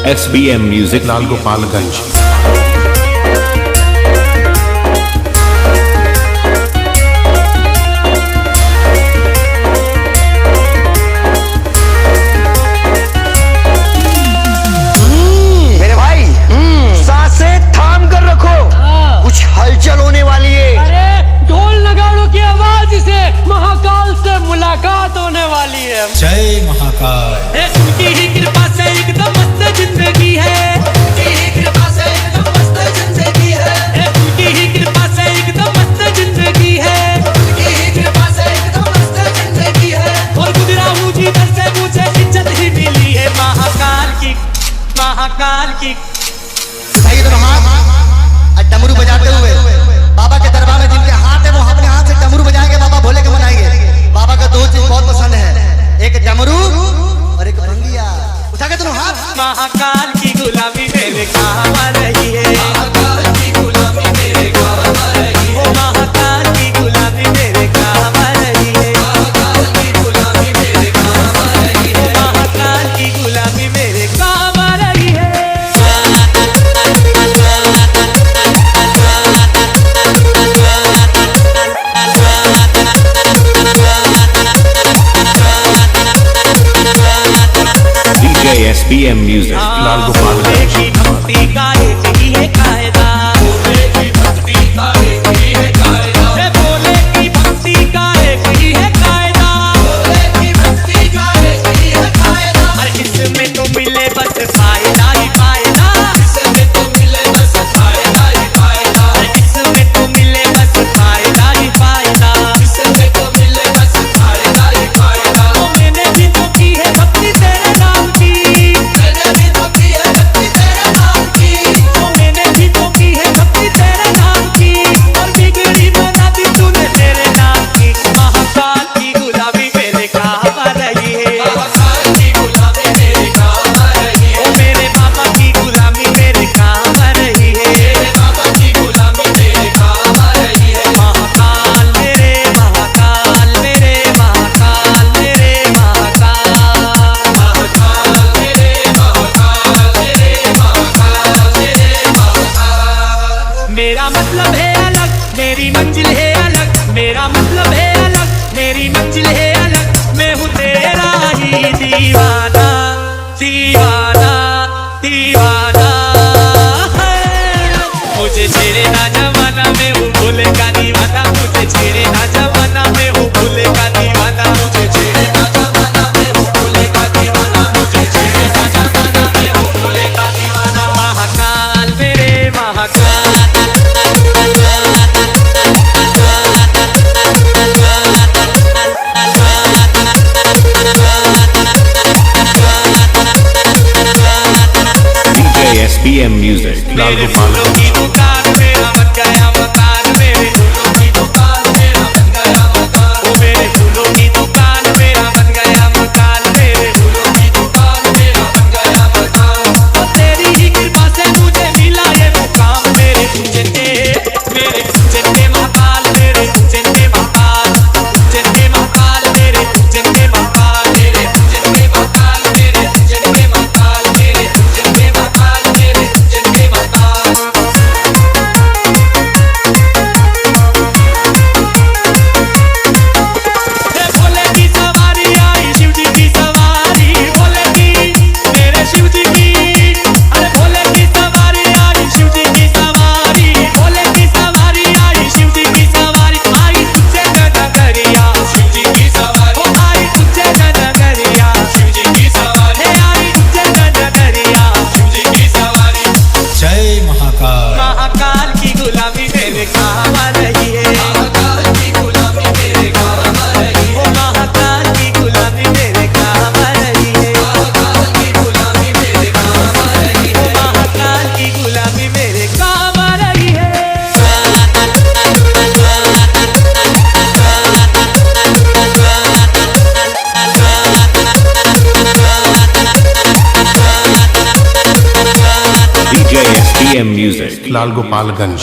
SBM music लाल गोपालगंज। मेरे भाई सांसें थाम कर रखो, कुछ हलचल होने वाली है। अरे ढोल नगाड़ों की आवाज से महाकाल से मुलाकात होने वाली है। जय महाकाल। उनकी ही कृपा से एकदम मस्त जिंदगी है। उनकी ही कृपा से एकदम मस्त जिंदगी है। उनकी ही कृपा से एकदम मस्त जिंदगी है। उनकी ही कृपा से एकदम मस्त जिंदगी है। और गुजरा हूँ जिधर से मुझे इज्जत ही मिली है महाकाल की, महाकाल की। भाई दोनों हाथ डमरू बजाते हुए बाबा के दरबार में जिनके हाथ है वो अपने हाथ से डमरू बजाएंगे, बाबा भोले के मनाएंगे। बाबा का दो चीज बहुत पसंद है, एक डमरू और एक भंगिया। उठा के दोनों हाथ। महाकाल की गुलामी मेरे काम आ रही है। महाकाल की गुलामी मेरे काम आ रही है। महाकाल की गुलामी मेरे काम आ रही है। महाकाल की गुलामी मेरे काम आ रही है। महाकाल की गुलामी मेरे काम आ रही है। DJ SBM म्यूजिक लाल गोपालगंज। की भक्ति का एक ही है कायदा। भोले की भक्ति का एक ही है कायदा। भोले की भक्ति का एक ही है कायदा। भोले की भक्ति का एक ही है कायदा। अरे इसमें तो मिले बस फायदा ही फायदा। इसमें तो मिले बस फायदा ही फायदा। इसमें तो मिले बस फायदा ही फायदा। इसमें तो मिले बस फायदा ही फायदा। तो मैंने भी तो की है भक्ति तेरे नाम की। मैंने भी तो की है भक्ति तेरे नाम की। तो मैंने भी तो की है भक्ति तेरे नाम की। और बिगड़ी बना दी तूने तेरे नाम की। महाकाल की गुलामी मेरे काम आ रही है। महाकाल की गुलामी मेरे काम आ रही है। ओ मेरे बाबा की गुलामी मेरे काम आ रही है। मेरे बाबा की गुलामी मेरे काम आ रही है। महाकाल मेरे महाकाल मेरे महाकाल मेरे महाकाल। महाकाल मेरे महाकाल मेरे महाकाल मेरे महाकाल। मेरा मतलब है अलग, मेरी मंजिल है अलग। मेरा मतलब है अलग, मेरी मंजिल है अलग। मैं हूँ तेरा ही दीवाना, दीवाना, दीवाना है। मुझे छेड़े ना जमाना में हूँ भोले का दीवाना। मुझे छेड़े ना जमाना में हूँ भोले का दीवाना। मुझे छेड़े ना जमाना में हूँ भोले का दीवाना। मुझे छेड़े ना जमाना में हूँ भोले का दीवाना। महाकाल मेरे महाकाल। DJ SBM म्यूजिक लाल मेरे फूलों गोपालगंज। की दुकान मेरा बन गया मकान। मेरे फूलों की दुकान मेरा बन गया मकान। ओ मेरे फूलों की दुकान मेरा बन गया मकान। मेरे फूलों की दुकान मेरा बन गया मकान। तो तेरी ही कृपा से मुझे मिला ये मुकाम। मेरे चन्ने महाकाल। मेरे चन्ने महाकाल। चन्ने महाकाल मेरे चन्ने महाकाल। मेरे चन्ने महाकाल मेरे चन्ने महाकाल। मेरे चन्ने महाकाल मेरे चन्ने महाकाल। भोले की सवारी आई शिव जी की सवारी। भोले की मेरे शिव जी की। अरे भोले की सवारी आई शिव जी की सवारी। भोले की सवारी आई शिव जी की सवारी। आई तुझे नगरिया शिव जी की सवारी। ओ आई तुझे नगरिया शिव जी की सवारी। आई तुझे नगरिया शिव जी की सवारी। जय महाकाल। महाकाल की गुलामी मेरे काम आ रही है। महाकाल की गुलामी मेरे काम आ रही है। ओ महाकाल की गुलामी मेरे काम आ रही है। महाकाल की गुलामी मेरे काम आ रही है। ओ महाकाल की गुलामी मेरे काम आ रही है। DJ SBM म्यूजिक लाल गोपालगंज।